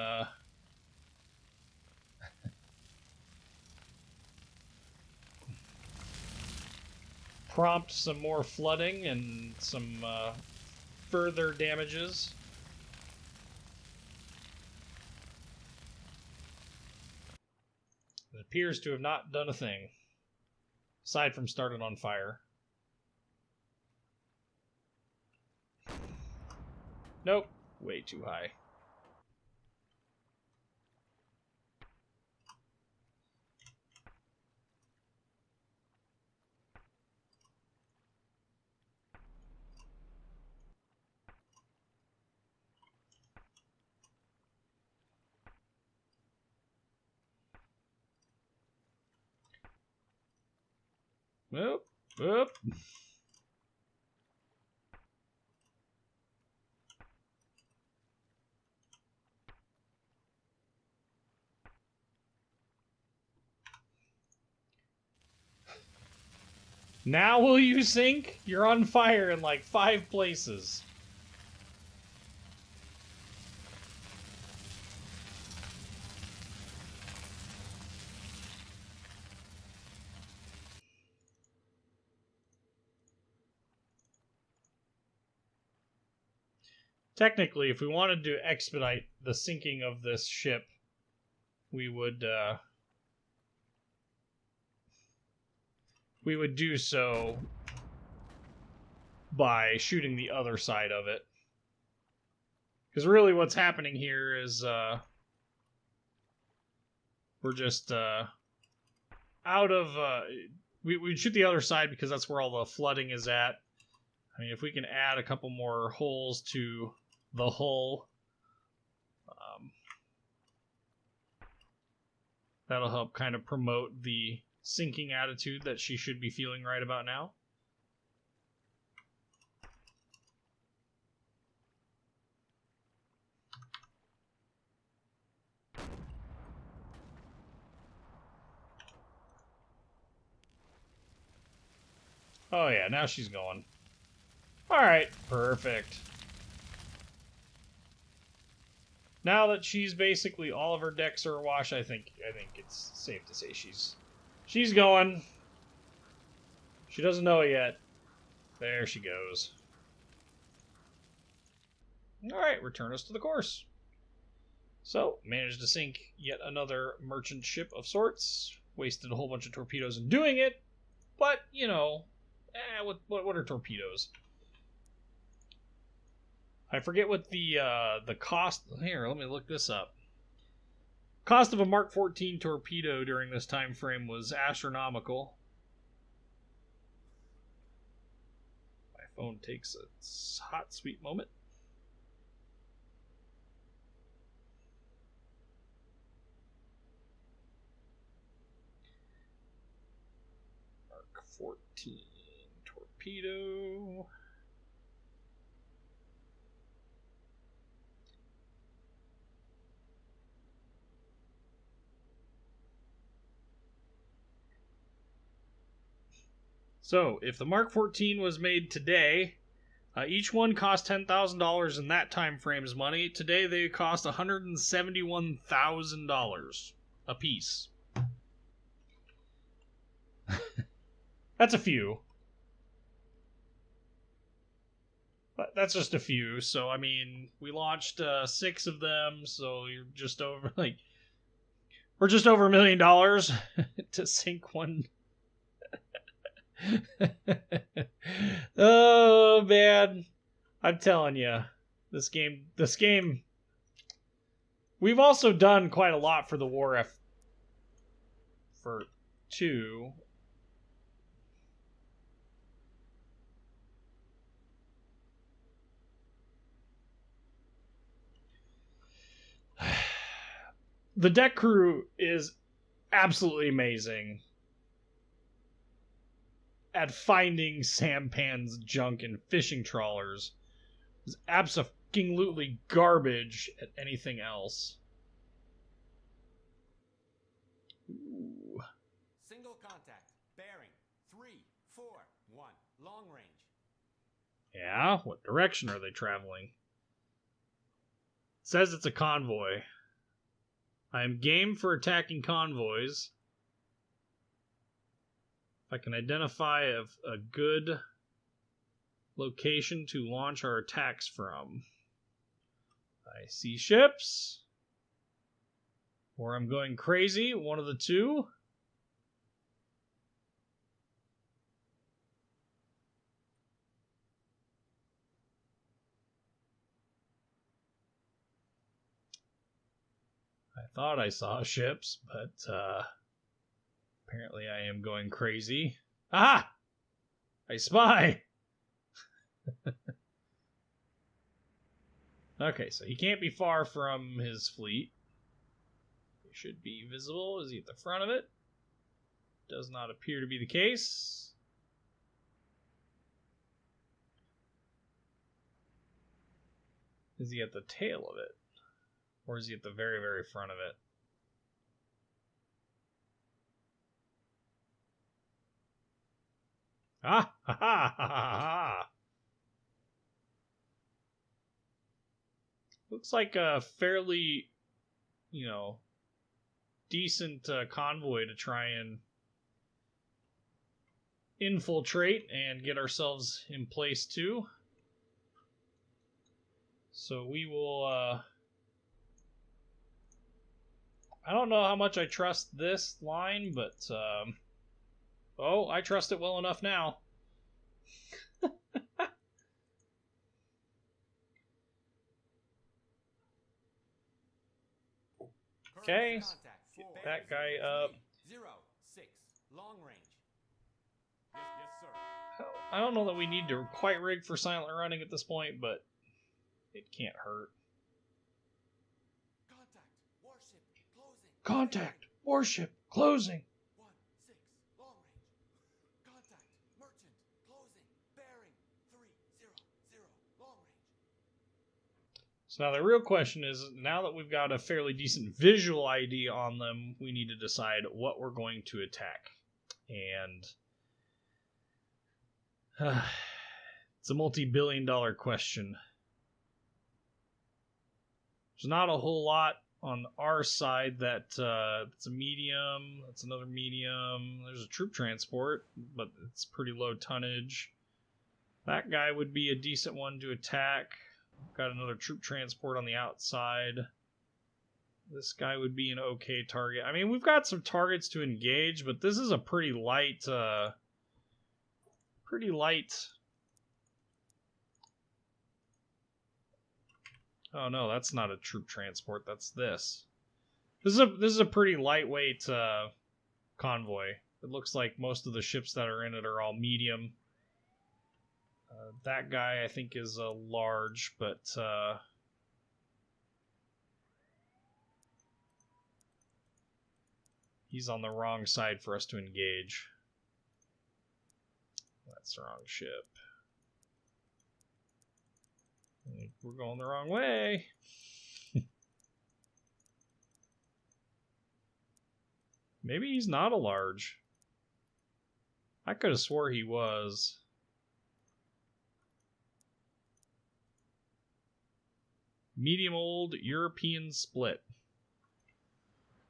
prompt some more flooding and some further damages. It appears to have not done a thing, aside from starting on fire. Nope, way too high. Whoop, whoop. Now will you sink? You're on fire in like 5 places. Technically, if we wanted to expedite the sinking of this ship, we would do so by shooting the other side of it. Because really what's happening here is we're just out of... we'd shoot the other side because that's where all the flooding is at. I mean, if we can add a couple more holes to the hull, that'll help kind of promote the sinking attitude that she should be feeling right about now. Oh yeah, now she's going. Alright, perfect. Now that she's basically all of her decks are awash, I think it's safe to say she's going. She doesn't know it yet. There she goes. Alright, return us to the course. So, managed to sink yet another merchant ship of sorts. Wasted a whole bunch of torpedoes in doing it. But, you know, what are torpedoes? I forget what the cost... Here, let me look this up. Cost of a Mark 14 torpedo during this time frame was astronomical. My phone takes a hot, sweet moment. Mark 14 torpedo. So, if the Mark 14 was made today, each one cost $10,000 in that time frame's money. Today, they cost $171,000 a piece. That's a few. But that's just a few. So, I mean, we launched 6 of them, so you're just over, we're just over $1 million to sink one. Oh man, I'm telling you, this game. We've also done quite a lot for the war for 2. The deck crew is absolutely amazing at finding sampans, junk, and fishing trawlers. Is absolutely garbage at anything else. Ooh. Single contact. Bearing. 341. Long range. Yeah? What direction are they traveling? It says it's a convoy. I am game for attacking convoys. I can identify a good location to launch our attacks from. I see ships. Or I'm going crazy, one of the two. I thought I saw ships, but apparently I am going crazy. Aha! I spy! Okay, so he can't be far from his fleet. He should be visible. Is he at the front of it? Does not appear to be the case. Is he at the tail of it? Or is he at the very, very front of it? Ah! Ha ha ha ha ha! Looks like a fairly, decent convoy to try and infiltrate and get ourselves in place too. So we will, I don't know how much I trust this line, but, I trust it well enough now. Okay, get that guy up. 06. Long range. Yes, sir. I don't know that we need to quite rig for silent running at this point, but it can't hurt. Contact. Contact! Warship closing. Warship closing! 16. Long range. Contact. Merchant closing. Bearing. 300. Long range. So now the real question is, now that we've got a fairly decent visual ID on them, we need to decide what we're going to attack. And It's a multi-billion-dollar question. There's not a whole lot on our side that it's a medium. That's another medium. There's a troop transport, but it's pretty low tonnage. That guy would be a decent one to attack. Got another troop transport on the outside. This guy would be an okay target. I mean, we've got some targets to engage, but this is a pretty light. Oh no, that's not a troop transport. That's this. This is a pretty lightweight convoy. It looks like most of the ships that are in it are all medium. That guy I think is a large, but he's on the wrong side for us to engage. That's the wrong ship. We're going the wrong way. Maybe he's not a large. I could have swore he was. Medium old European split.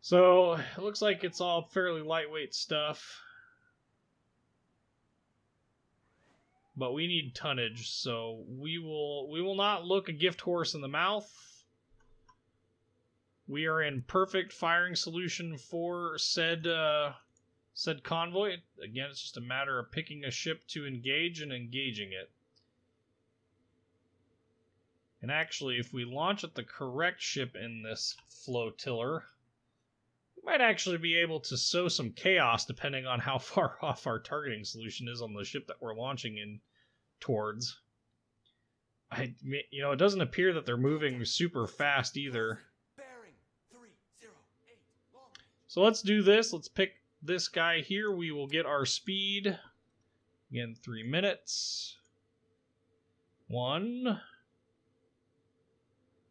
So it looks like it's all fairly lightweight stuff. But we need tonnage, so we will not look a gift horse in the mouth. We are in perfect firing solution for said convoy. Again, it's just a matter of picking a ship to engage and engaging it. And actually, if we launch at the correct ship in this flotilla, we might actually be able to sow some chaos depending on how far off our targeting solution is on the ship that we're launching in towards. It doesn't appear that they're moving super fast either. Bearing 308. Long range. So let's do this. Let's pick this guy here. We will get our speed. Again, 3 minutes. 1.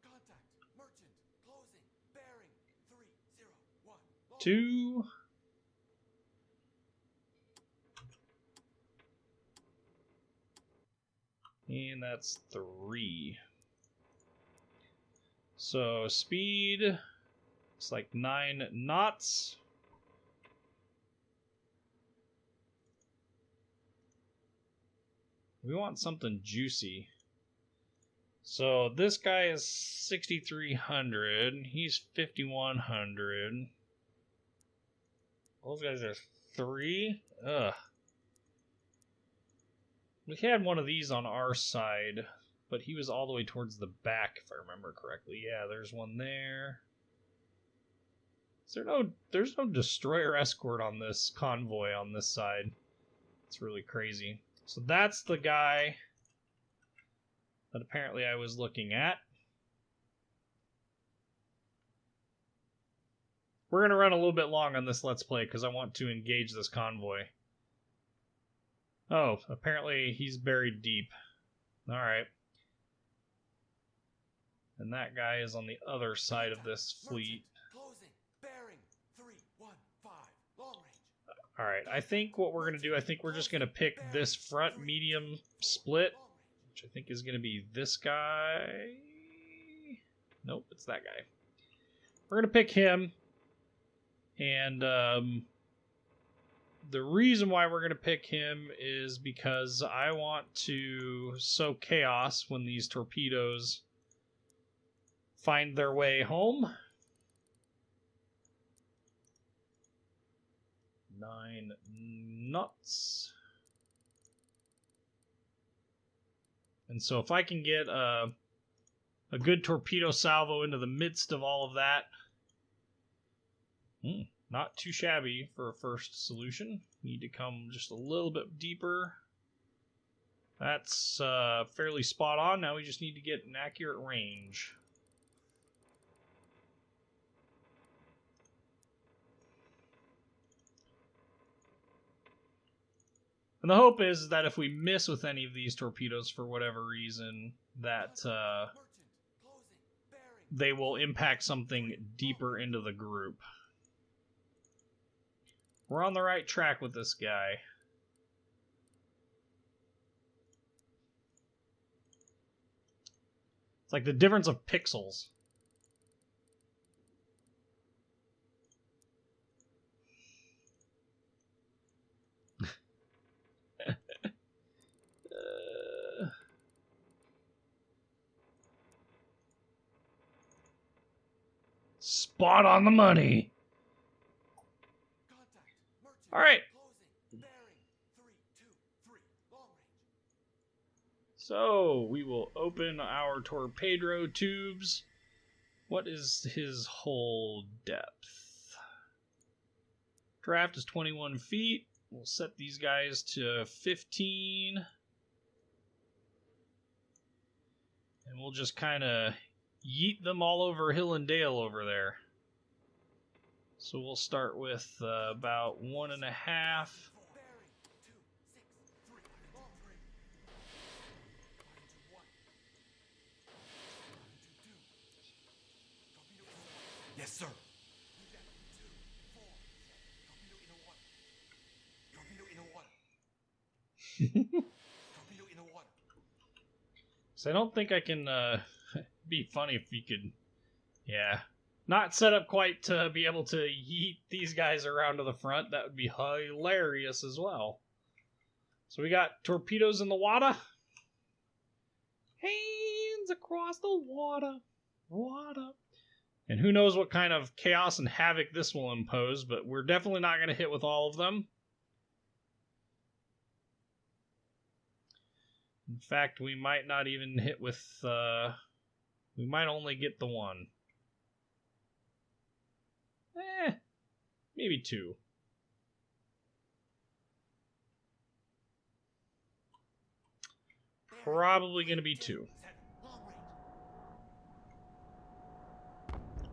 Contact. Merchant. Closing. Bearing 301. Long 2. And that's 3. So speed, it's like 9 knots. We want something juicy. So this guy is 6,300. He's 5,100. Those guys are 3. Ugh. We had one of these on our side, but he was all the way towards the back, if I remember correctly. Yeah, there's one there. There's no destroyer escort on this convoy on this side. It's really crazy. So that's the guy that apparently I was looking at. We're going to run a little bit long on this Let's Play because I want to engage this convoy. Oh, apparently he's buried deep. Alright. And that guy is on the other side of this fleet. Closing. Bearing 315. Long range. Alright, I think what we're going to do, I think we're just going to pick this front medium split, which I think is going to be this guy. Nope, it's that guy. We're going to pick him. And the reason why we're going to pick him is because I want to sow chaos when these torpedoes find their way home. 9 knots. And so if I can get a good torpedo salvo into the midst of all of that, not too shabby for a first solution. Need to come just a little bit deeper. That's fairly spot on. Now we just need to get an accurate range. And the hope is that if we miss with any of these torpedoes for whatever reason, that they will impact something deeper into the group. We're on the right track with this guy. It's like the difference of pixels. Spot on the money. Contact. Merchant. All right. Closing. Bearing. 323. Long range. So we will open our torpedo tubes. What is his hull depth? Draft is 21 feet. We'll set these guys to 15. And we'll just kind of yeet them all over hill and dale over there. So we'll start with about 1.5. Bearing. 263. Long range. 121. 122. Torpedo in the water. Yes, sir. New depth. 2, 4. Torpedo in the water. Torpedo in the water. Torpedo in the water. So I don't think I can be funny if you could, yeah, not set up quite to be able to yeet these guys around to the front. That would be hilarious as well. So we got torpedoes in the water. Hands across the water. Water. And who knows what kind of chaos and havoc this will impose, but we're definitely not going to hit with all of them. In fact, we might not even hit with, we might only get the one. Maybe 2. Probably going to be 2. Long range.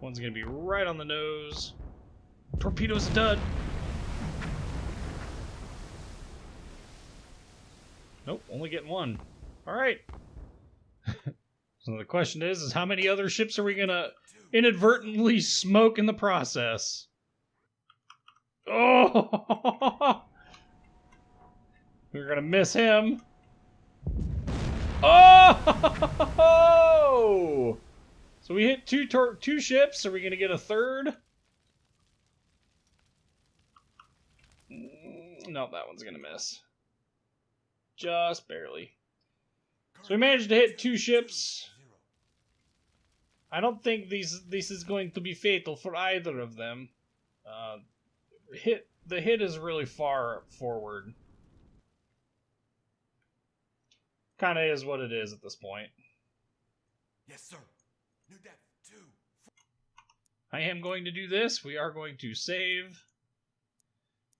One's going to be right on the nose. Torpedo's a dud. Nope, only getting 1. Alright. So the question is how many other ships are we going to inadvertently smoke in the process? Oh! We're going to miss him. Oh! So we hit 2 ships. Are we going to get a third? No, that one's going to miss. Just barely. So we managed to hit 2 ships. I don't think this is going to be fatal for either of them. The hit is really far forward. Kind of is what it is at this point. Yes, sir. New depth. 2. I am going to do this. We are going to save.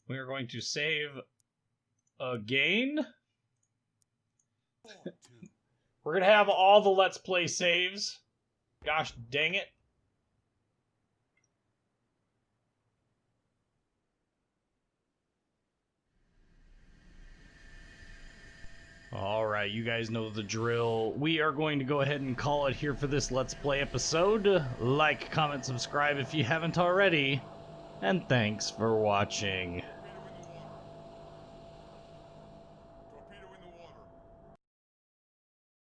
We are going to save again. 4, 2. We're going to have all the Let's Play saves. Gosh dang it. Alright, you guys know the drill. We are going to go ahead and call it here for this Let's Play episode. Like, comment, subscribe if you haven't already. And thanks for watching.